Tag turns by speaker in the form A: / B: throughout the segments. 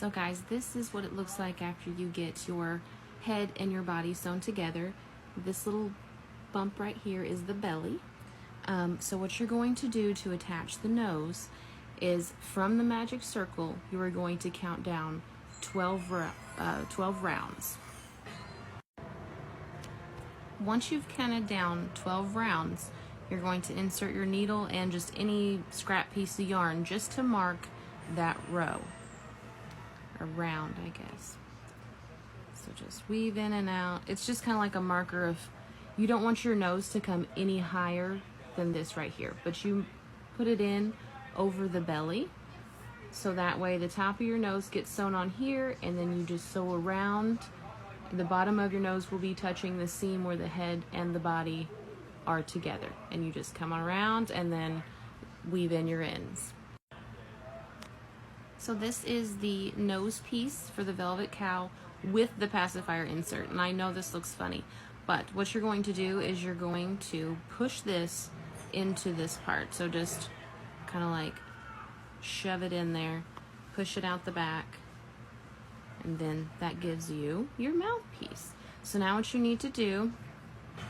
A: So guys, this is what it looks like after you get your head and your body sewn together. This little bump right here is the belly. So what you're going to do to attach the nose is from the magic circle, you are going to count down 12 rounds. Once you've counted down 12 rounds, you're going to insert your needle and just any scrap piece of yarn just to mark that row, or round, I guess. So just weave in and out. It's just kind of like a marker of, you don't want your nose to come any higher than this right here, but you put it in over the belly, so that way the top of your nose gets sewn on here, and then you just sew around. The bottom of your nose will be touching the seam where the head and the body are together, and you just come on around and then weave in your ends. So this is the nose piece for the Velvet Cow with the pacifier insert, and I know this looks funny, but what you're going to do is you're going to push this into this part. So just kind of like shove it in there, push it out the back, and then that gives you your mouthpiece. So now what you need to do,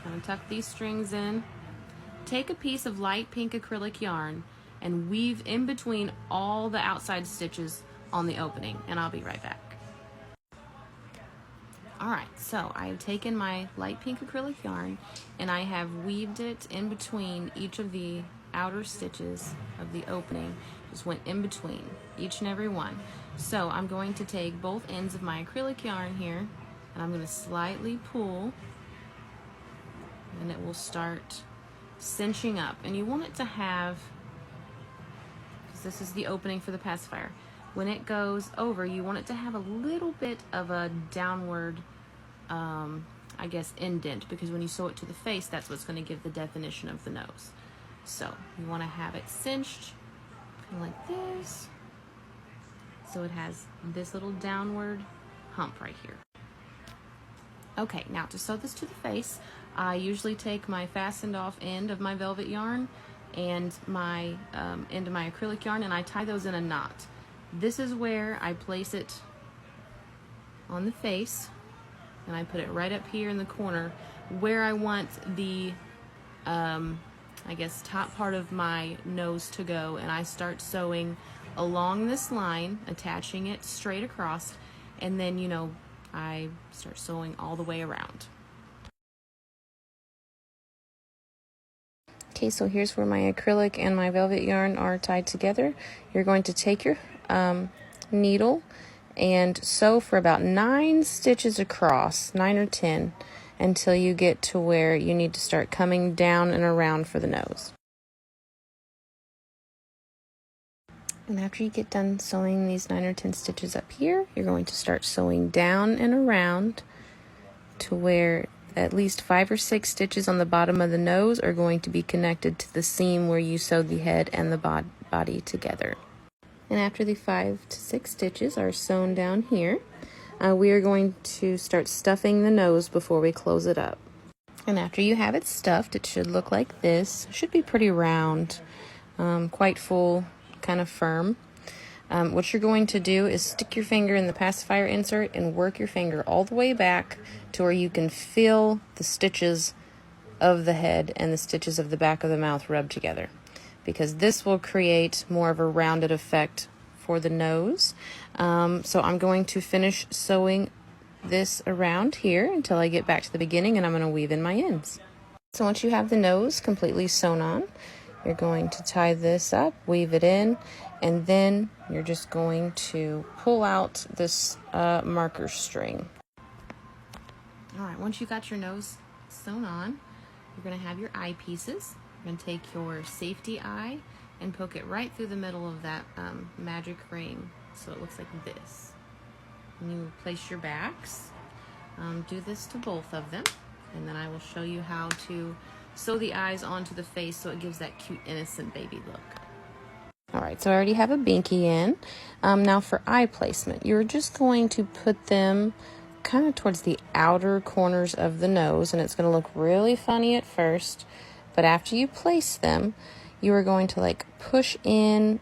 A: kind of tuck these strings in, take a piece of light pink acrylic yarn and weave in between all the outside stitches on the opening, and I'll be right back. Alright, so I have taken my light pink acrylic yarn and I have weaved it in between each of the outer stitches of the opening. Just went in between each and every one. So I'm going to take both ends of my acrylic yarn here and I'm going to slightly pull, and it will start cinching up. And you want it to have, because this is the opening for the pacifier, when it goes over, you want it to have a little bit of a downward, I guess, indent, because when you sew it to the face, that's what's going to give the definition of the nose. So you want to have it cinched kind of like this, so it has this little downward hump right here. Okay, now to sew this to the face, I usually take my fastened off end of my velvet yarn and my end of my acrylic yarn, and I tie those in a knot. This is where I place it on the face, and I put it right up here in the corner where I want the I guess top part of my nose to go, and I start sewing along this line, attaching it straight across, and then, you know, I start sewing all the way around. Okay, so here's where my acrylic and my velvet yarn are tied together. You're going to take your needle and sew for about 9 stitches across, 9 or 10, until you get to where you need to start coming down and around for the nose. And after you get done sewing these 9 or 10 stitches up here, you're going to start sewing down and around to where at least 5 or 6 stitches on the bottom of the nose are going to be connected to the seam where you sewed the head and the body together. And after the 5 to 6 stitches are sewn down here, we are going to start stuffing the nose before we close it up. And after you have it stuffed, it should look like this. It should be pretty round, quite full, kind of firm. What you're going to do is stick your finger in the pacifier insert and work your finger all the way back to where you can feel the stitches of the head and the stitches of the back of the mouth rub together, because this will create more of a rounded effect for the nose. So I'm going to finish sewing this around here until I get back to the beginning, and I'm going to weave in my ends. So once you have the nose completely sewn on, you're going to tie this up, weave it in, and then you're just going to pull out this marker string. Alright, once you got your nose sewn on, you're going to have your eye pieces. You're going to take your safety eye and poke it right through the middle of that magic ring, so it looks like this. And you place your backs. Do this to both of them, and then I will show you how to sew the eyes onto the face so it gives that cute, innocent baby look. Alright, so I already have a binky in. Now for eye placement, you're just going to put them kind of towards the outer corners of the nose, and it's going to look really funny at first, but after you place them, you are going to like push in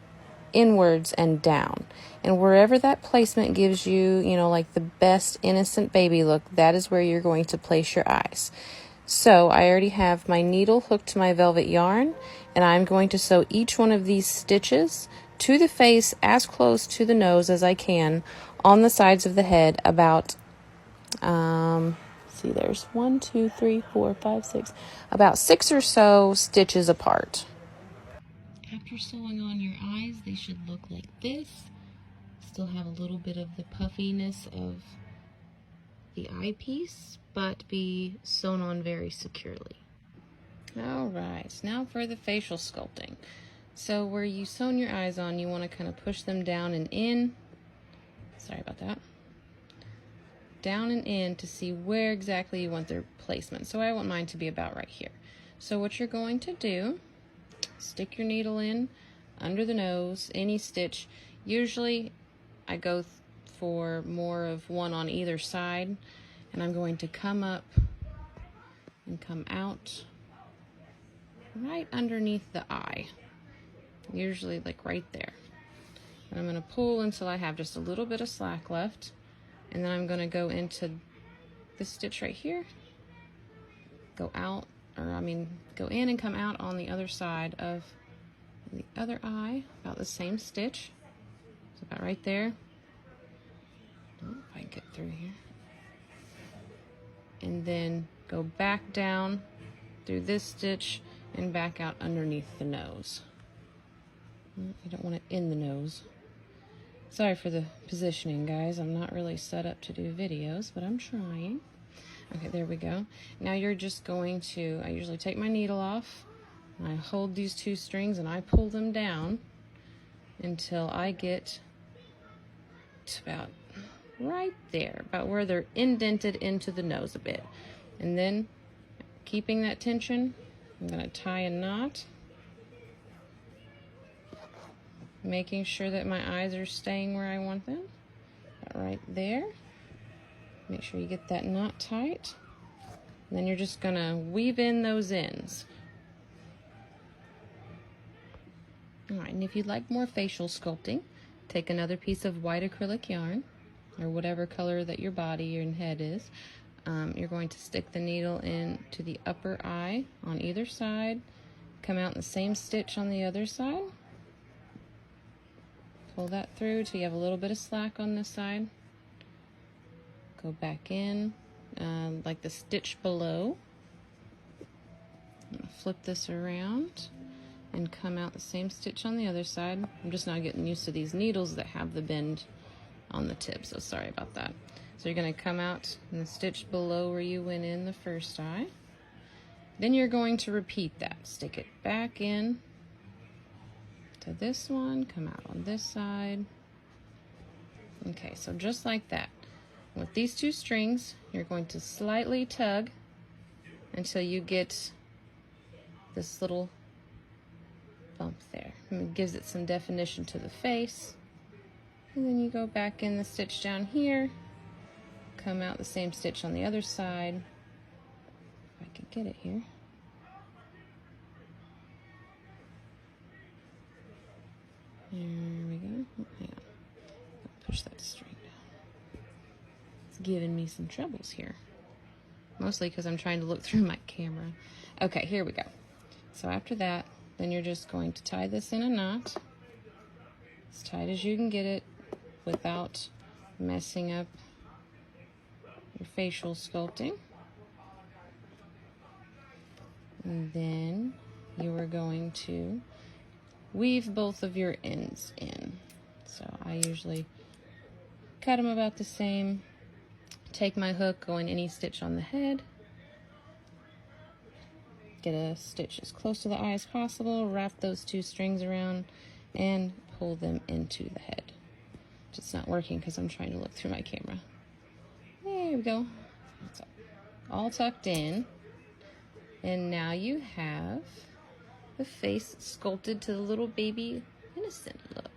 A: inwards and down. And wherever that placement gives you, you know, like the best innocent baby look, that is where you're going to place your eyes. So I already have my needle hooked to my velvet yarn, and I'm going to sew each one of these stitches to the face as close to the nose as I can on the sides of the head, about see, there's 1, 2, 3, 4, 5, 6, about 6 or so stitches apart. After sewing on your eyes, they should look like this. Still have a little bit of the puffiness of the eyepiece, but be sewn on very securely. Alright, now for the facial sculpting. So where you sewn your eyes on, you want to kind of push them down and in. Sorry about that. Down and in to see where exactly you want their placement. So I want mine to be about right here. So what you're going to do, stick your needle in under the nose, any stitch. Usually I go for more of one on either side, and I'm going to come up and come out right underneath the eye, usually like right there. And I'm going to pull until I have just a little bit of slack left, and then I'm going to go into this stitch right here, go out, or I mean go in and come out on the other side of the other eye, about the same stitch. It's about right there. Oh, if I can get through here. And then go back down through this stitch and back out underneath the nose. You don't want it in the nose. Sorry for the positioning, guys. I'm not really set up to do videos, but I'm trying. Okay, there we go. Now you're just going to, I usually take my needle off, and I hold these 2 strings and I pull them down until I get to about right there, about where they're indented into the nose a bit. And then, keeping that tension, I'm going to tie a knot, making sure that my eyes are staying where I want them, right there. Make sure you get that knot tight. And then you're just going to weave in those ends. Alright, and if you'd like more facial sculpting, take another piece of white acrylic yarn, or whatever color that your body and head is. You're going to stick the needle into the upper eye on either side, come out in the same stitch on the other side, pull that through till you have a little bit of slack on this side, go back in like the stitch below, flip this around and come out the same stitch on the other side. I'm just not getting used to these needles that have the bend on the tip, so sorry about that. So you're going to come out in the stitch below where you went in the first eye. Then you're going to repeat that. Stick it back in to this one, come out on this side. Okay, so just like that. With these 2 strings, you're going to slightly tug until you get this little bump there. And it gives it some definition to the face. And then you go back in the stitch down here, come out the same stitch on the other side. If I can get it here. There we go. Oh, hang on. Push that string down. It's giving me some troubles here. Mostly because I'm trying to look through my camera. Okay, here we go. So after that, then you're just going to tie this in a knot, as tight as you can get it without messing up your facial sculpting. And then you are going to weave both of your ends in. So I usually cut them about the same. Take my hook, go in any stitch on the head, get a stitch as close to the eye as possible, wrap those 2 strings around, and pull them into the head. It's not working because I'm trying to look through my camera. There we go. It's all tucked in. And now you have the face sculpted to the little baby innocent look.